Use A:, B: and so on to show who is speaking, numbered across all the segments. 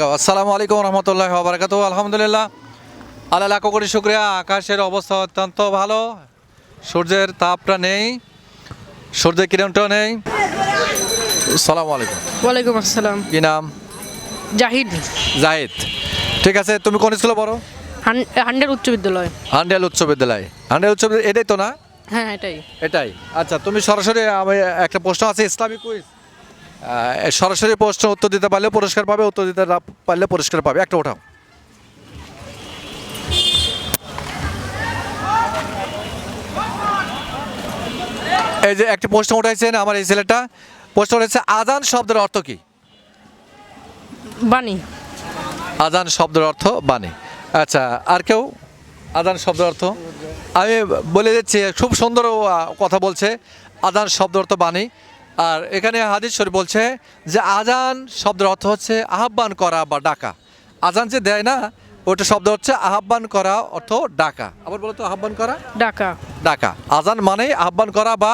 A: আসসালামু আলাইকুম রহমতুল্লাহ বারাকাতু। আলহামদুলিল্লাহ, আল্লাহ লাখো কোটি শুকরিয়া। আকাশের অবস্থা অত্যন্ত ভালো, সূর্যের তাপটা নেই, সূর্যের কিরণটাও নেই। আসসালামু আলাইকুম।
B: ওয়ালাইকুম আসসালাম।
A: কি নাম?
B: জাহিদ।
A: জাহিদ। ঠিক আছে, তুমি কোন স্কুলে পড়ো?
B: হান্ড্রেড উচ্চ বিদ্যালয়।
A: হান্ডেল উচ্চ বিদ্যালয়। হান্ডেল উচ্চ বিদ্যালয় এটাই তো না?
B: হ্যাঁ এটাই।
A: এটাই। আচ্ছা, তুমি সরাসরি, আমি একটা প্রশ্ন আছে ইসলামিক কুইজ, সরাসরি প্রশ্ন উত্তর দিতে পারলে পুরস্কার পাবে, উত্তর দিতে না পারলে পুরস্কার পাবে। একটা ওঠাও। এই যে একটি প্রশ্ন উঠাইছেন আমার এই ছেলেটা, প্রশ্ন উঠেছে আজান শব্দের অর্থ কি?
B: বাণী।
A: আজান শব্দের অর্থ বাণী। আচ্ছা, আর কেউ? আজান শব্দের অর্থ আমি বলে দিচ্ছি, খুব সুন্দর কথা বলছে। আজান শব্দের অর্থ বাণী। আর এখানে হাদিস শরীফ বলছে যে আজান শব্দের অর্থ হচ্ছে আহ্বান করা বা ডাকা। আজান যে দেয় না, ওটা শব্দ হচ্ছে আহ্বান করা, অর্থ ডাকা। আবার বলো তো, আহ্বান করা,
B: ঢাকা।
A: ডাকা। আজান মানেই আহ্বান করা বা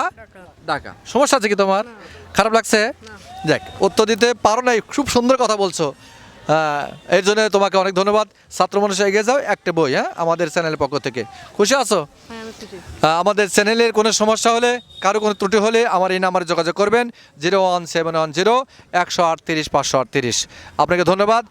A: ডাকা। সমস্যা আছে কি তোমার? খারাপ লাগছে? দেখ, উত্তর দিতে পারো নাই, খুব সুন্দর কথা বলছো। এর জন্য তোমাকে অনেক ধন্যবাদ। ছাত্র মানুষ এগিয়ে যাও, একটা বই, হ্যাঁ, আমাদের চ্যানেলের পক্ষ থেকে। খুশি আছো? আমাদের চ্যানেলের কোনো সমস্যা হলে, কারো কোনো ত্রুটি হলে আমার এই নাম্বারে যোগাযোগ করবেন, 01710 138 538। আপনাকে ধন্যবাদ।